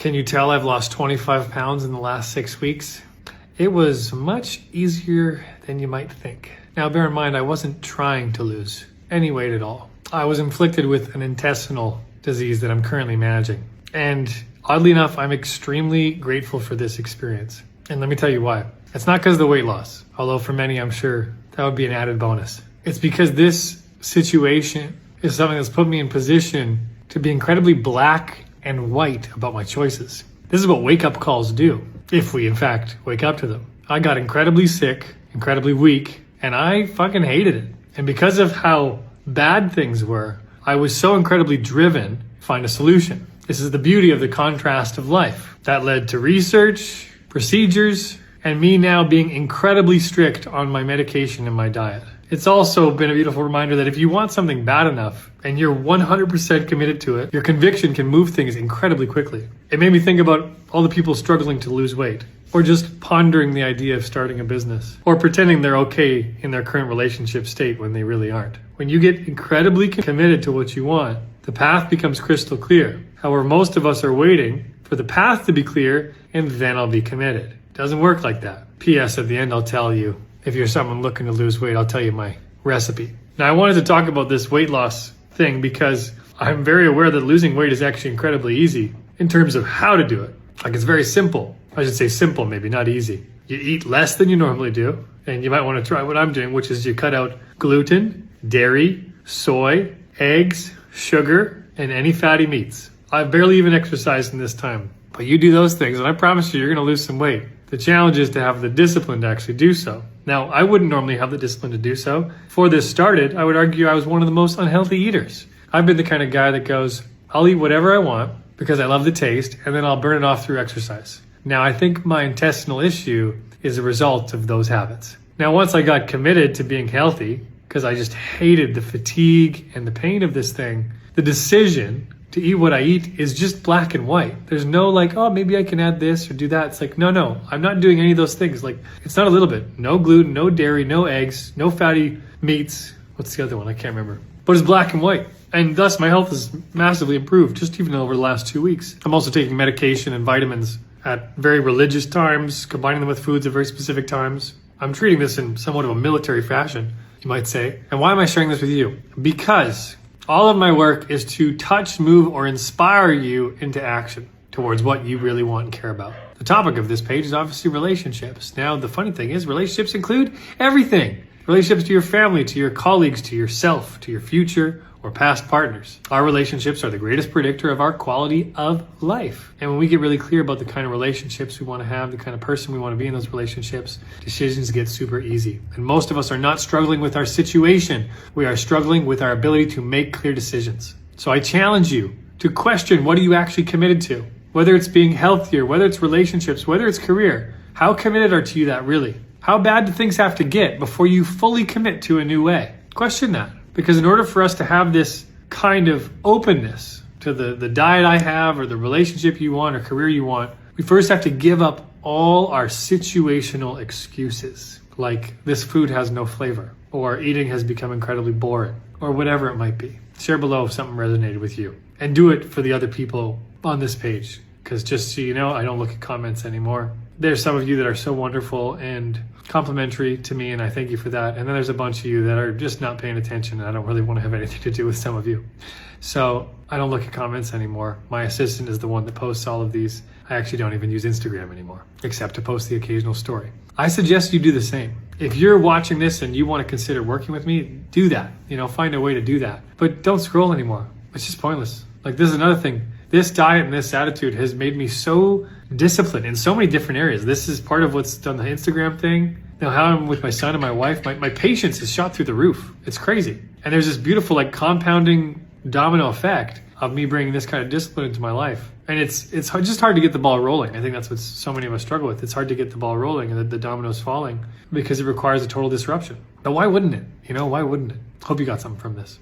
Can you tell I've lost 25 pounds in the last 6 weeks? It was much easier than you might think. Now bear in mind, I wasn't trying to lose any weight at all. I was inflicted with an intestinal disease that I'm currently managing. And oddly enough, I'm extremely grateful for this experience. And let me tell you why. It's not because of the weight loss, although for many, I'm sure that would be an added bonus. It's because this situation is something that's put me in position to be incredibly black and white about my choices. This is what wake-up calls do, if we in fact wake up to them. I got incredibly sick, incredibly weak, and I fucking hated it. And because of how bad things were, I was so incredibly driven to find a solution. This is the beauty of the contrast of life. That led to research, procedures, and me now being incredibly strict on my medication and my diet. It's also been a beautiful reminder that if you want something bad enough and you're 100% committed to it, your conviction can move things incredibly quickly. It made me think about all the people struggling to lose weight, or just pondering the idea of starting a business, or pretending they're okay in their current relationship state when they really aren't. When you get incredibly committed to what you want, the path becomes crystal clear. However, most of us are waiting for the path to be clear and then I'll be committed. It doesn't work like that. P.S. At the end, I'll tell you, if you're someone looking to lose weight, I'll tell you my recipe. Now, I wanted to talk about this weight loss thing because I'm very aware that losing weight is actually incredibly easy in terms of how to do it. Like, it's very simple. I should say simple, maybe not easy. You eat less than you normally do, and you might want to try what I'm doing, which is you cut out gluten, dairy, soy, eggs, sugar, and any fatty meats. I've barely even exercised in this time, but you do those things and I promise you're going to lose some weight. The challenge is to have the discipline to actually do so. Now, I wouldn't normally have the discipline to do so. Before this started, I would argue I was one of the most unhealthy eaters. I've been the kind of guy that goes, I'll eat whatever I want because I love the taste, and then I'll burn it off through exercise. Now, I think my intestinal issue is a result of those habits. Now, once I got committed to being healthy, because I just hated the fatigue and the pain of this thing, the decision to eat what I eat is just black and white. There's no like, oh, maybe I can add this or do that. It's like, no, I'm not doing any of those things. Like, it's not a little bit. No gluten, no dairy, no eggs, no fatty meats. What's the other one? I can't remember. But it's black and white. And thus my health has massively improved just even over the last 2 weeks. I'm also taking medication and vitamins at very religious times, combining them with foods at very specific times. I'm treating this in somewhat of a military fashion, you might say. And why am I sharing this with you? Because all of my work is to touch, move, or inspire you into action towards what you really want and care about. The topic of this page is obviously relationships. Now, the funny thing is relationships include everything. Relationships to your family, to your colleagues, to yourself, to your future or past partners. Our relationships are the greatest predictor of our quality of life. And when we get really clear about the kind of relationships we want to have, the kind of person we want to be in those relationships, decisions get super easy. And most of us are not struggling with our situation. We are struggling with our ability to make clear decisions. So I challenge you to question, what are you actually committed to? Whether it's being healthier, whether it's relationships, whether it's career, how committed are to that really? How bad do things have to get before you fully commit to a new way? Question that. Because in order for us to have this kind of openness to the diet I have or the relationship you want or career you want, we first have to give up all our situational excuses. Like, this food has no flavor, or eating has become incredibly boring, or whatever it might be. Share below if something resonated with you. And do it for the other people on this page. Because just so you know, I don't look at comments anymore. There's some of you that are so wonderful and complimentary to me, and I thank you for that. And then there's a bunch of you that are just not paying attention, and I don't really want to have anything to do with some of you. So I don't look at comments anymore. My assistant is the one that posts all of these. I actually don't even use Instagram anymore, except to post the occasional story. I suggest you do the same. If you're watching this and you want to consider working with me, do that. Find a way to do that. But don't scroll anymore. It's just pointless. Like, this is another thing. This diet and this attitude has made me so disciplined in so many different areas. This is part of what's done the Instagram thing. Now, how I'm with my son and my wife, my patience is shot through the roof. It's crazy. And there's this beautiful compounding domino effect of me bringing this kind of discipline into my life. And it's just hard to get the ball rolling. I think that's what so many of us struggle with. It's hard to get the ball rolling and the dominoes falling because it requires a total disruption. But why wouldn't it? Why wouldn't it? Hope you got something from this.